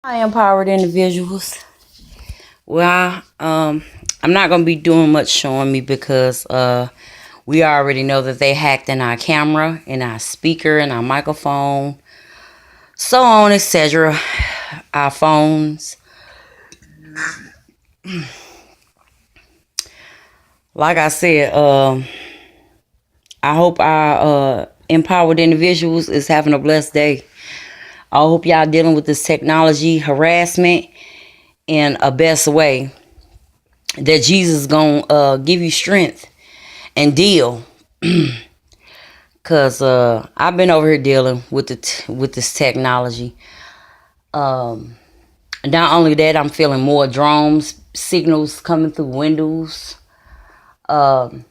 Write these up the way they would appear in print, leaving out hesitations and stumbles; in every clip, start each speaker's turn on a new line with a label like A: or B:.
A: Hi, empowered individuals. Well, I'm not gonna be doing much showing me because we already know that they hacked in our camera, in our speaker, in our microphone, so on, etc. Our phones. Like I said, I hope our empowered individuals is having a blessed day. I hope y'all dealing with this technology harassment in a best way. That Jesus gonna give you strength and deal. Cause I've been over here dealing with with this technology. Um, Not only that, I'm feeling more drones signals coming through windows. Um,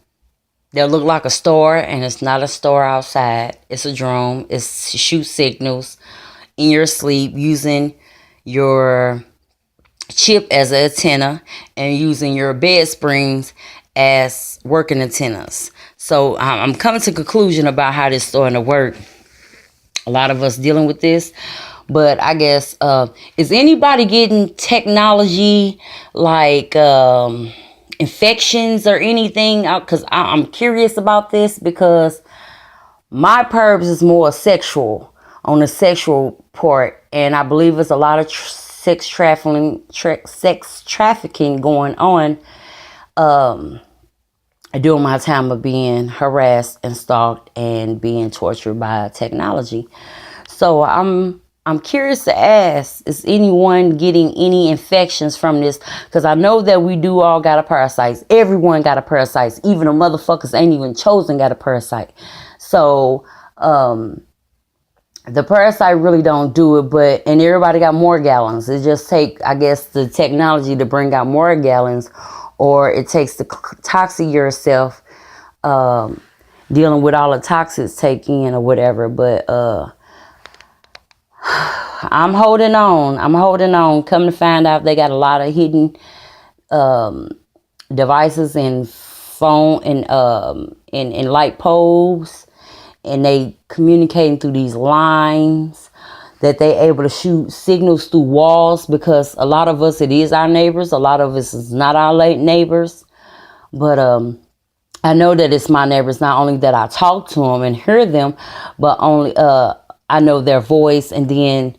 A: that look like a star, and it's not a star outside. It's a drone. It's shoot signals in your sleep using your chip as an antenna and using your bed springs as working antennas. So I'm coming to conclusion about how this is starting to work. A lot of us dealing with this, but I guess is anybody getting technology like infections or anything? Because I'm curious about this because my purpose is more sexual on the sexual part, and I believe there's a lot of sex trafficking going on during my time of being harassed and stalked and being tortured by technology. So I'm curious to ask, is anyone getting any infections from this? Because I know that we do all got a parasite. Everyone got a parasite. Even the motherfuckers ain't even chosen got a parasite. So the parasite really don't do it, and everybody got more gallons. It just take, I guess, the technology to bring out more gallons, or it takes the toxic yourself, dealing with all the toxins take in or whatever. But I'm holding on. I'm holding on. Come to find out, they got a lot of hidden devices and phone and light poles, and they communicating through these lines that they able to shoot signals through walls, because a lot of us, it is our neighbors, a lot of us is not our late neighbors. But I know that it's my neighbors, not only that I talk to them and hear them, but only I know their voice. And then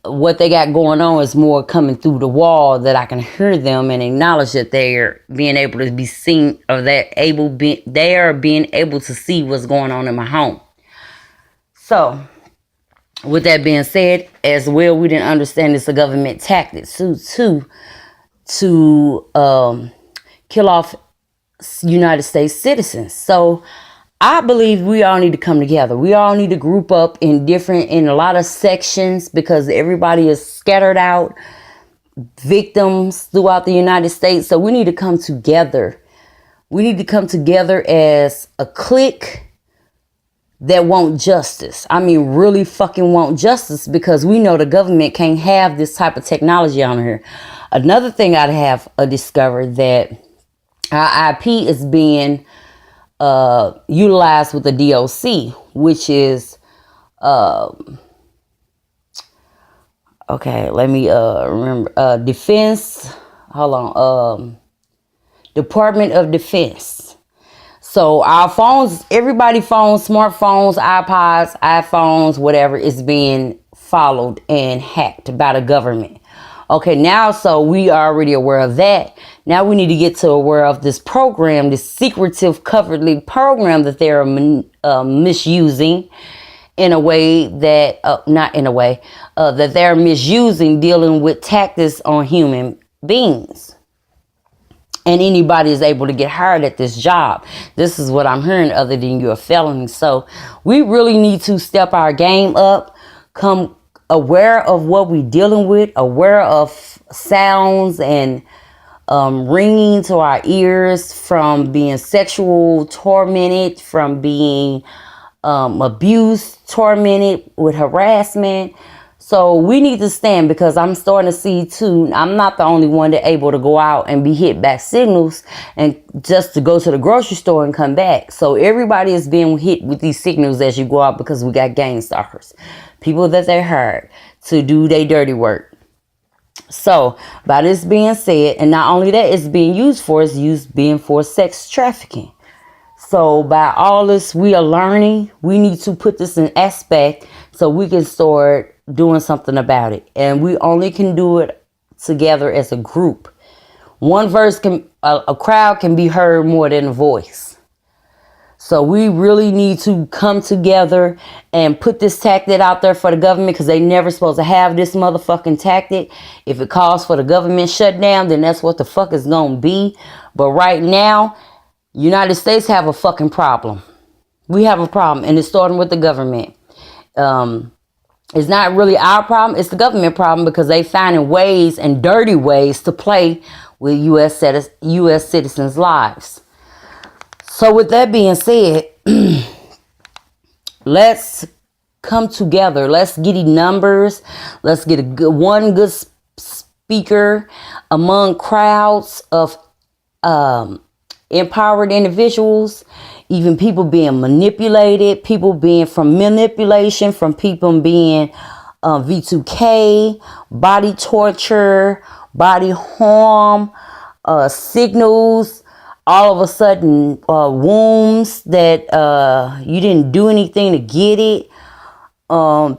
A: what they got going on is more coming through the wall, that I can hear them and acknowledge that they're being able to be seen, or they are being able to see what's going on in my home. So with that being said, as well, we didn't understand it's a government tactic to kill off United States citizens. So I believe we all need to come together. We all need to group up in a lot of sections, because everybody is scattered out, victims throughout the United States. So we need to come together. We need to come together as a clique that want justice. I mean, really fucking want justice, because we know the government can't have this type of technology on here. Another thing I have discovered, that our IP is being utilized with the DOC, which is okay, let me remember, defense, hold on, Department of Defense. So our phones, everybody phones, smartphones, iPods, iPhones, whatever, is being followed and hacked by the government. Okay, now, so we are already aware of that. Now we need to get to aware of this program, this secretive, covertly program that they're misusing in a way that, not in a way, that they're misusing, dealing with tactics on human beings. And anybody is able to get hired at this job. This is what I'm hearing, other than you're a felony. So we really need to step our game up, come aware of what we're dealing with, aware of sounds and ringing to our ears from being sexual tormented, from being abused, tormented with harassment. So we need to stand, because I'm starting to see too, I'm not the only one that able to go out and be hit back signals and just to go to the grocery store and come back. So everybody is being hit with these signals as you go out, because we got gang stalkers, people that they hired to do their dirty work. So, by this being said, and not only that, it's being used for sex trafficking. So, by all this we are learning, we need to put this in aspect so we can start doing something about it. And we only can do it together as a group. One verse a crowd can be heard more than a voice. So we really need to come together and put this tactic out there for the government, because they never supposed to have this motherfucking tactic. If it calls for the government shutdown, then that's what the fuck it's gonna be. But right now, United States have a fucking problem. We have a problem, and it's starting with the government. It's not really our problem, it's the government problem, because they finding ways and dirty ways to play with U.S. citizens' lives. So with that being said, let's come together. Let's get numbers. Let's get one good speaker among crowds of empowered individuals, even people being manipulated, people being from manipulation, from people being V2K, body torture, body harm, signals, all of a sudden wounds that you didn't do anything to get it,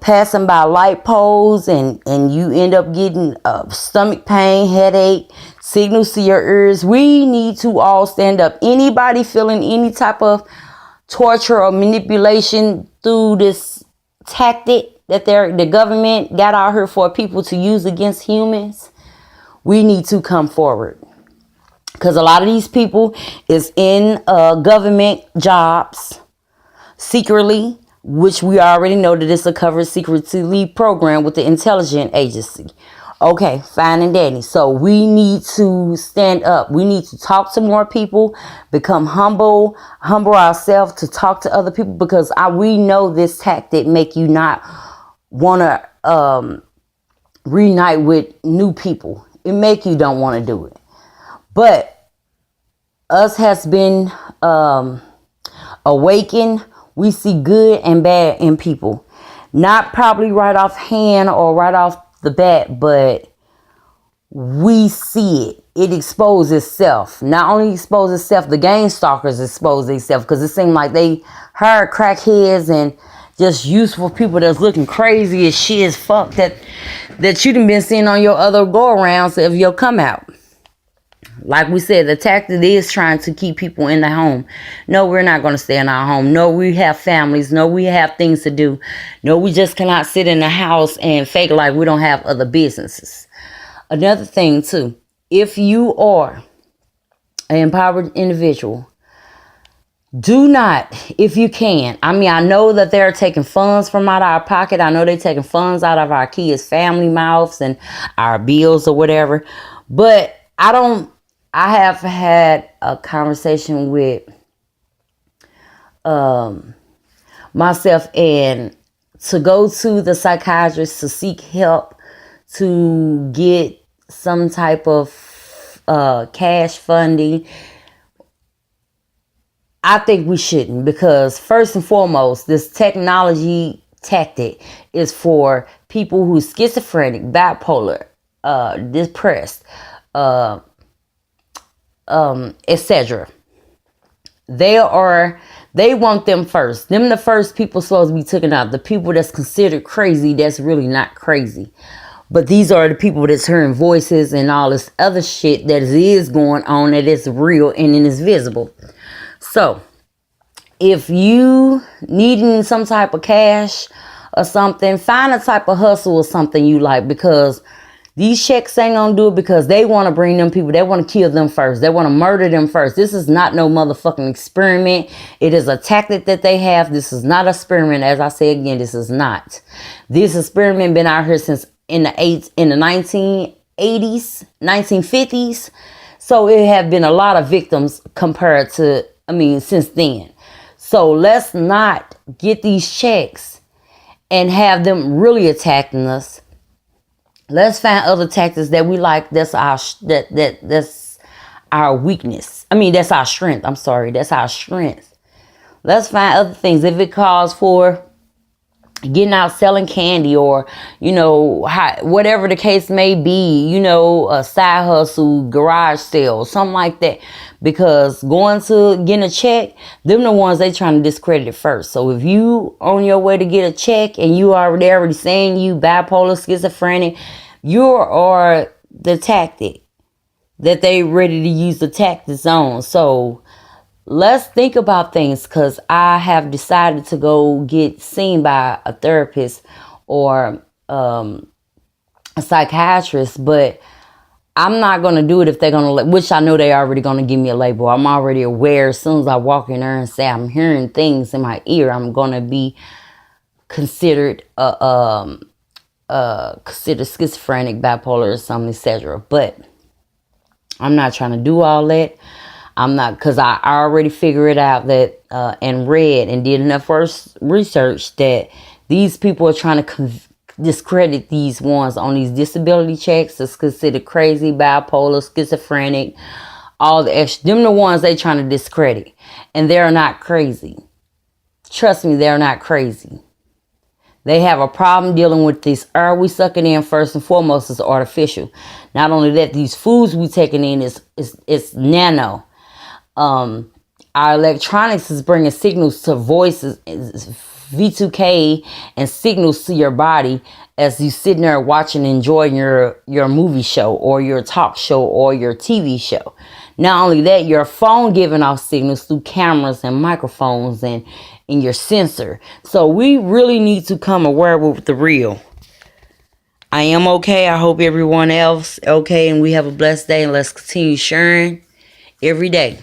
A: passing by light poles and you end up getting stomach pain, headache, signals to your ears. We need to all stand up. Anybody feeling any type of torture or manipulation through this tactic that the government got out here for people to use against humans, we need to come forward. Because a lot of these people is in government jobs secretly, which we already know that it's a covered secretly program with the intelligence agency. Okay, fine and dandy. So we need to stand up. We need to talk to more people, become humble ourselves to talk to other people, because we know this tactic make you not want to reunite with new people. It make you don't want to do it. But us has been awakened. We see good and bad in people. Not probably right off hand or right off the bat, but we see it. It exposes itself. Not only exposes itself, the gang stalkers expose themselves, because it seems like they hired crackheads and just useful people that's looking crazy as shit as fuck that you done been seeing on your other go-arounds of your come out. Like we said, the tactic is trying to keep people in the home. No, we're not going to stay in our home. No, we have families. No, we have things to do. No, we just cannot sit in the house and fake like we don't have other businesses. Another thing, too, if you are an empowered individual, do not, if you can. I mean, I know that they're taking funds from out of our pocket. I know they're taking funds out of our kids' family mouths and our bills or whatever. But I have had a conversation with myself, and to go to the psychiatrist to seek help to get some type of cash funding, I think we shouldn't, because first and foremost, this technology tactic is for people who's schizophrenic, bipolar, depressed, etc. They want them first. Them the first people supposed to be taken out. The people that's considered crazy, that's really not crazy. But these are the people that's hearing voices and all this other shit that is going on, that is real and it is visible. So, if you needing some type of cash or something, find a type of hustle or something you like, because these checks ain't gonna do it, because they want to bring them people. They want to kill them first. They want to murder them first. This is not no motherfucking experiment. It is a tactic that they have. This is not an experiment. As I say again, this is not. This experiment been out here since in the 1980s, 1950s. So it have been a lot of victims compared to, since then. So let's not get these checks and have them really attacking us. Let's find other tactics that we like. That's our weakness. That's our strength. That's our strength. Let's find other things. If it calls for getting out selling candy, or whatever the case may be, a side hustle, garage sale, something like that. Because going to getting a check, them the ones they trying to discredit first. So if you on your way to get a check and you already saying you bipolar, schizophrenic, you are the tactic that they ready to use the tactics on. So let's think about things, because I have decided to go get seen by a therapist or a psychiatrist, but I'm not going to do it if they're going to, which I know they're already going to give me a label. I'm already aware as soon as I walk in there and say I'm hearing things in my ear, I'm going to be considered considered schizophrenic, bipolar, or something, etc. But I'm not trying to do all that. I'm not, because I already figured out that and read and did enough research that these people are trying to discredit these ones on these disability checks that's considered crazy, bipolar, schizophrenic, all the extra. Them the ones they trying to discredit, and they're not crazy. Trust me, they're not crazy. They have a problem dealing with this air we sucking in. First and foremost, is artificial. Not only that, these foods we taking in is nano. Our electronics is bringing signals to voices, V2K, and signals to your body as you sitting there watching, enjoying your movie show or your talk show or your TV show. Not only that, your phone giving off signals through cameras and microphones and in your sensor. So we really need to come aware with the real. I am okay. I hope everyone else okay, and we have a blessed day, and let's continue sharing every day.